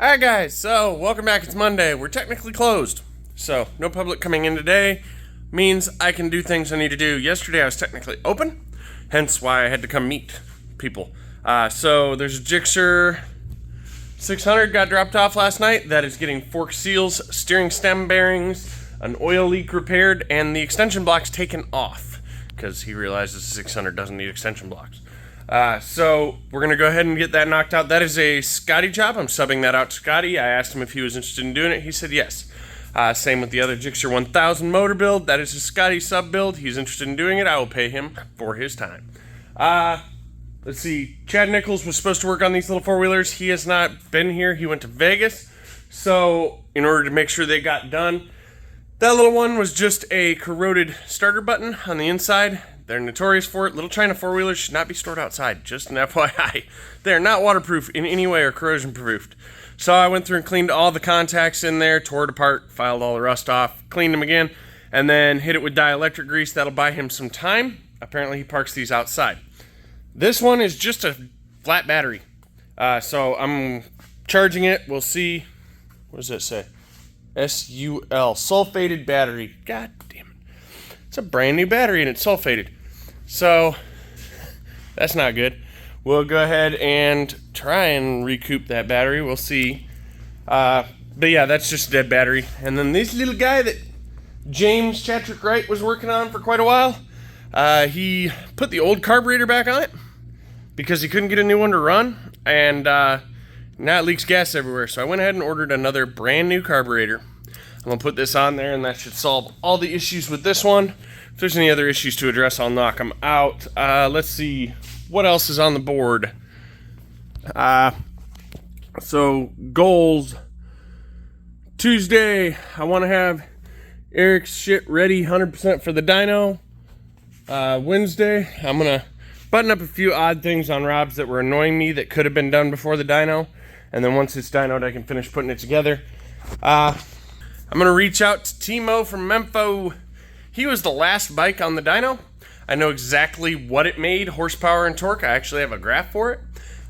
Alright guys, so welcome back. It's Monday. We're technically closed. So no public coming in today means I can do things I need to do. Yesterday I was technically open, hence why I had to come meet people. So there's a Gixxer 600 got dropped off last night. That is getting fork seals, steering stem bearings, an oil leak repaired, and the extension blocks taken off because he realizes the 600 doesn't need extension blocks. So we're going to go ahead and get that knocked out. That is a Scotty job. I'm subbing that out to Scotty. I asked him if he was interested in doing it. He said yes. Same with the other Gixxer 1000 motor build. That is a Scotty sub build. He's interested in doing it. I will pay him for his time. Let's see. Chad Nichols was supposed to work on these little four-wheelers. He has not been here. He went to Vegas. So in order to make sure they got done, that little one was just a corroded starter button on the inside. They're notorious for it. Little China four-wheelers should not be stored outside, just an FYI. They're not waterproof in any way or corrosion-proofed. So I went through and cleaned all the contacts in there, tore it apart, filed all the rust off, cleaned them again, and then hit it with dielectric grease. That'll buy him some time. Apparently he parks these outside. This one is just a flat battery. So I'm charging it. We'll see. What does that say? SUL, sulfated battery. God damn it. It's a brand new battery and it's sulfated. So that's not good. We'll go ahead and try and recoup that battery. We'll see. But yeah, that's just a dead battery. And then this little guy that James Chatrick Wright was working on for quite a while, he put the old carburetor back on it because he couldn't get a new one to run. And now it leaks gas everywhere. So I went ahead and ordered another brand new carburetor. I'm going to put this on there and that should solve all the issues with this one. If there's any other issues to address, I'll knock them out. Let's see. What else is on the board? So, goals. Tuesday, I want to have Eric's shit ready 100% for the dyno. Wednesday, I'm going to button up a few odd things on Rob's that were annoying me that could have been done before the dyno. And then once it's dynoed, I can finish putting it together. I'm going to reach out to Timo from Mempho. He was the last bike on the dyno. I know exactly what it made, horsepower and torque. I actually have a graph for it.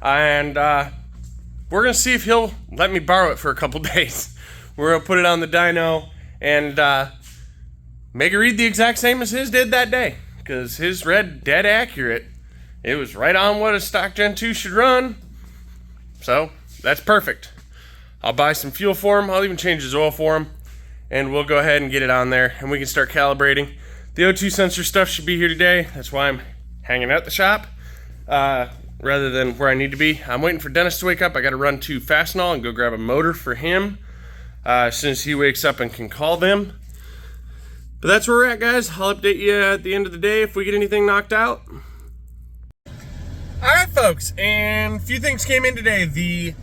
And we're going to see if he'll let me borrow it for a couple days. We're going to put it on the dyno and make it read the exact same as his did that day. Because his read dead accurate. It was right on what a stock Gen 2 should run. So, that's perfect. I'll buy some fuel for him. I'll even change his oil for him. And we'll go ahead and get it on there. And we can start calibrating. The O2 sensor stuff should be here today. That's why I'm hanging out the shop rather than where I need to be. I'm waiting for Dennis to wake up. I got to run to Fastenal and go grab a motor for him as soon as he wakes up and can call them. But that's where we're at, guys. I'll update you at the end of the day if we get anything knocked out. Alright, folks, and a few things came in today. The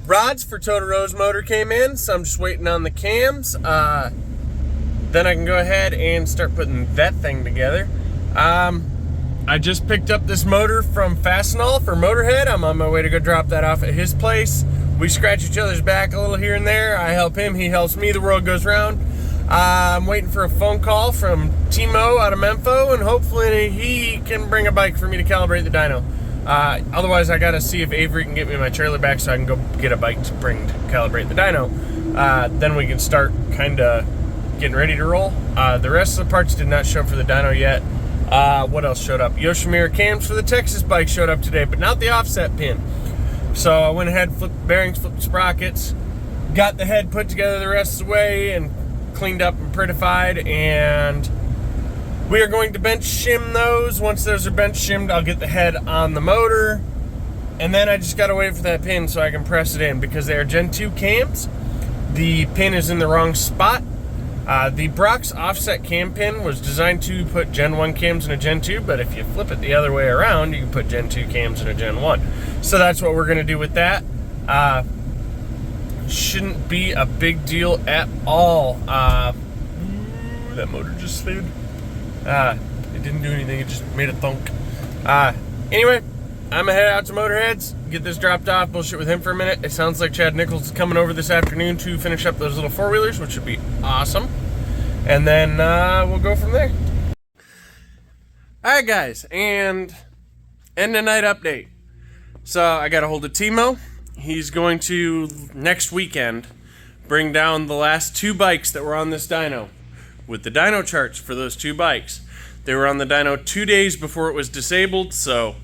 rods for Totoro's motor came in, so I'm just waiting on the cams. Then I can go ahead and start putting that thing together. I just picked up this motor from Fastenal for Motorhead. I'm on my way to go drop that off at his place. We scratch each other's back a little here and there. I help him, he helps me, the world goes round. I'm waiting for a phone call from Timo out of Mempho, and hopefully he can bring a bike for me to calibrate the dyno. Otherwise, I gotta see if Avery can get me my trailer back so I can go get a bike to bring to calibrate the dyno. Then we can start kinda getting ready to roll. The rest of the parts did not show up for the dyno yet. What else showed up? Yoshimura cams for the Texas bike showed up today, but not the offset pin. So I went ahead, flipped bearings, flipped sprockets, got the head put together the rest of the way, and cleaned up and prettified, and we are going to bench shim those. Once those are bench shimmed, I'll get the head on the motor, and then I just gotta wait for that pin so I can press it in, because they are Gen 2 cams. The pin is in the wrong spot. The Brock's offset cam pin was designed to put Gen 1 cams in a Gen 2, but if you flip it the other way around, you can put Gen 2 cams in a Gen 1. So that's what we're going to do with that. Shouldn't be a big deal at all. That motor just slid. It didn't do anything, it just made a thunk. Anyway, I'm gonna head out to Motorheads, get this dropped off, bullshit with him for a minute. It sounds like Chad Nichols is coming over this afternoon to finish up those little four-wheelers, which would be awesome. And then we'll go from there. Alright guys, and end of night update. So I got a hold of Timo. he's going to, next weekend, bring down the last 2 bikes that were on this dyno with the dyno charts for those 2 bikes. They were on the dyno 2 days before it was disabled, so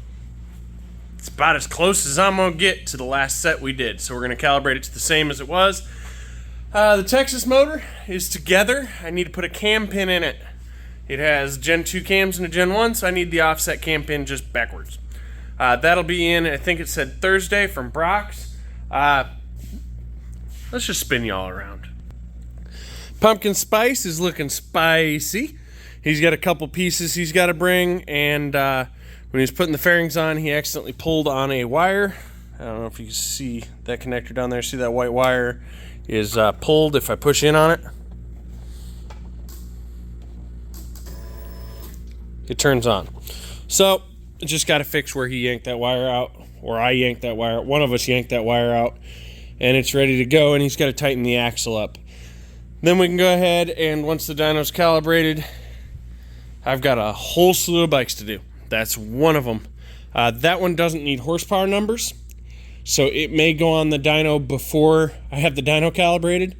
it's about as close as I'm going to get to the last set we did. So we're going to calibrate it to the same as it was. The Texas motor is together. I need to put a cam pin in it. It has Gen 2 cams and a Gen 1, so I need the offset cam pin just backwards. That'll be in, I think it said Thursday from Brock's. Let's just spin y'all around. Pumpkin Spice is looking spicy. He's got a couple pieces he's got to bring, and when he was putting the fairings on, he accidentally pulled on a wire. I don't know if you can see that connector down there. See that white wire is pulled if I push in on it. It turns on. So, just got to fix where he yanked that wire out, or I yanked that wire out. One of us yanked that wire out, and it's ready to go, and he's got to tighten the axle up. Then we can go ahead, and once the dyno's calibrated, I've got a whole slew of bikes to do. That's one of them. That one doesn't need horsepower numbers, so it may go on the dyno before I have the dyno calibrated,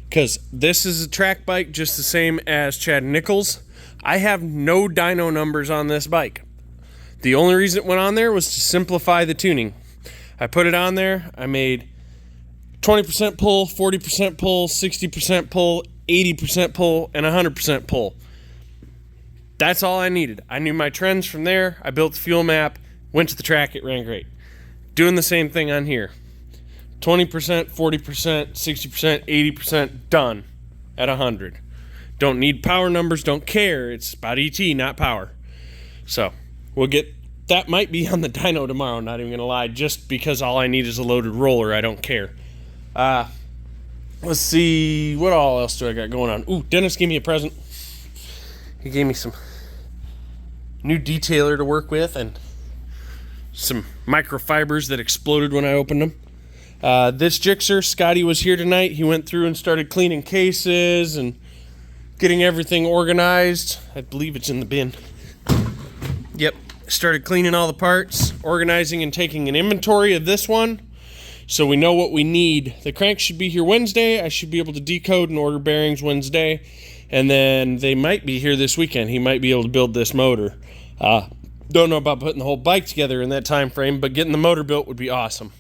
because this is a track bike just the same as Chad Nichols. I have no dyno numbers on this bike. The only reason it went on there was to simplify the tuning. I put it on there. I made 20% pull, 40% pull, 60% pull, 80% pull, and 100% pull. That's all I needed. I knew my trends from there. I built the fuel map, went to the track, it ran great. Doing the same thing on here. 20%, 40%, 60%, 80% done at 100. Don't need power numbers, don't care. It's about ET, not power. So, we'll get, that might be on the dyno tomorrow, not even gonna lie, just because all I need is a loaded roller, I don't care. Let's see, what all else do I got going on? Ooh, Dennis gave me a present. He gave me some new detailer to work with and some microfibers that exploded when I opened them. This Gixxer, Scotty was here tonight. He went through and started cleaning cases and getting everything organized. I believe it's in the bin. Yep, started cleaning all the parts, organizing and taking an inventory of this one so we know what we need. The crank should be here Wednesday. I should be able to decode and order bearings Wednesday, and then they might be here this weekend. He might be able to build this motor. Don't know about putting the whole bike together in that time frame, but getting the motor built would be awesome.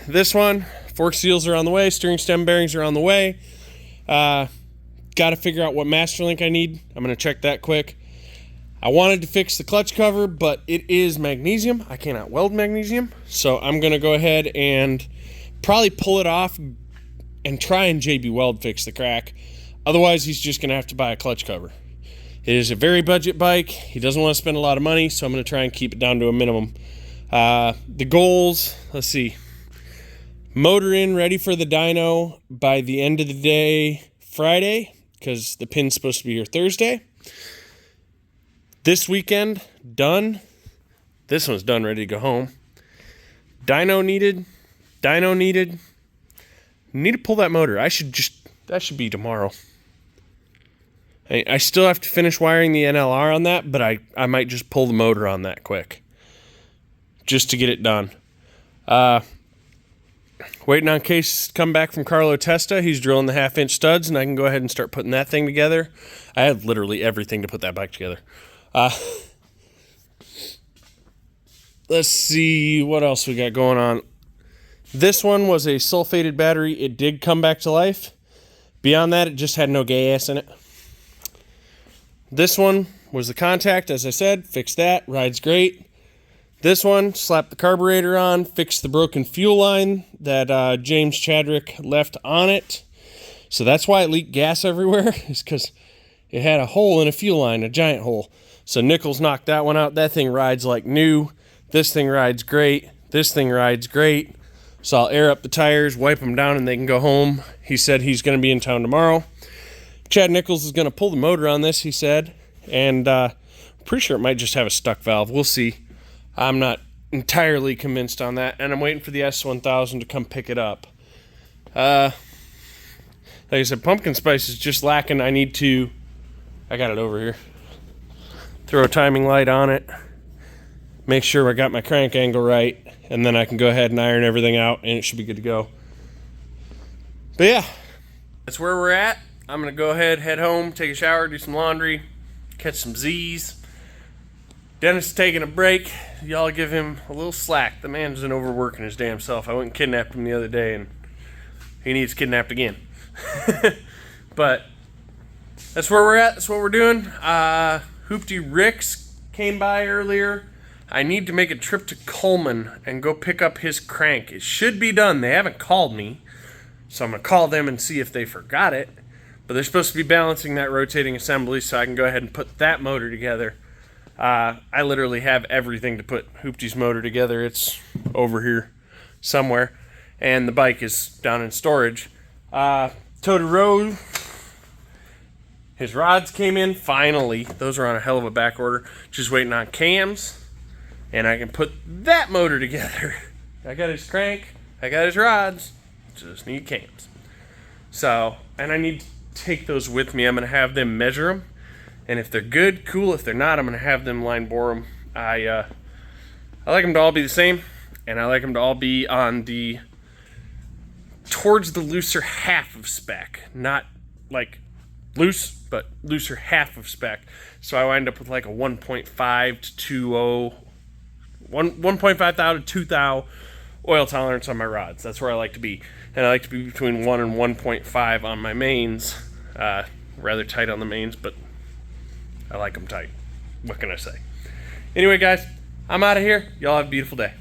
This one, fork seals are on the way, steering stem bearings are on the way. Got to figure out what master link I need. I'm going to check that quick. I wanted to fix the clutch cover, but it is magnesium. I cannot weld magnesium, so I'm going to go ahead and probably pull it off and try and JB Weld fix the crack. Otherwise, he's just going to have to buy a clutch cover. It is a very budget bike. He doesn't want to spend a lot of money, so I'm going to try and keep it down to a minimum. The goals, let's see. Motor in, ready for the dyno by the end of the day Friday, because the pin's supposed to be here Thursday. This weekend, done. This one's done, ready to go home. Dyno needed. Need to pull that motor. That should be tomorrow. I still have to finish wiring the NLR on that, but I might just pull the motor on that quick. Just to get it done. Waiting on Case to come back from Carlo Testa. He's drilling the 1/2-inch studs, and I can go ahead and start putting that thing together. I have literally everything to put that bike together. Let's see what else we got going on. This one was a sulfated battery. It did come back to life. Beyond that, it just had no gas in it. This one was the contact, as I said. Fixed that. Rides great. This one, slapped the carburetor on, fixed the broken fuel line that James Chadwick left on it. So that's why it leaked gas everywhere, is because it had a hole in a fuel line, a giant hole. So Nichols knocked that one out. That thing rides like new. This thing rides great. This thing rides great. So I'll air up the tires, wipe them down, and they can go home. He said he's going to be in town tomorrow. Chad Nichols is going to pull the motor on this, he said. And pretty sure it might just have a stuck valve. We'll see. I'm not entirely convinced on that, and I'm waiting for the S1000 to come pick it up. Like I said, Pumpkin Spice is just lacking. I got it over here. Throw a timing light on it. make sure I got my crank angle right, and then I can go ahead and iron everything out, and it should be good to go. But yeah, that's where we're at. I'm going to go ahead, head home, take a shower, do some laundry, catch some Z's. Dennis is taking a break. Y'all give him a little slack. The man's been overworking his damn self. I went and kidnapped him the other day, and he needs kidnapped again. But that's where we're at. That's what we're doing. Hoopty Ricks came by earlier. I need to make a trip to Coleman and go pick up his crank. It should be done. They haven't called me, so I'm going to call them and see if they forgot it. But they're supposed to be balancing that rotating assembly, so I can go ahead and put that motor together. I literally have everything to put Hoopty's motor together. It's over here somewhere, and the bike is down in storage. Totoro, his rods came in finally. Those are on a hell of a back order. Just waiting on cams, and I can put that motor together. I got his crank, I got his rods, just need cams. So, and I need to take those with me. I'm going to have them measure them. And if they're good, cool. If they're not, I'm going to have them line bore them. I like them to all be the same, and I like them to all be on the towards the looser half of spec. Not like loose, but looser half of spec. So I wind up with like a 1.5 to 2.0, 1.5 thou to 2 thou oil tolerance on my rods. That's where I like to be. And I like to be between 1 and 1.5 on my mains. Rather tight on the mains, but I like them tight. What can I say? Anyway, guys, I'm out of here. Y'all have a beautiful day.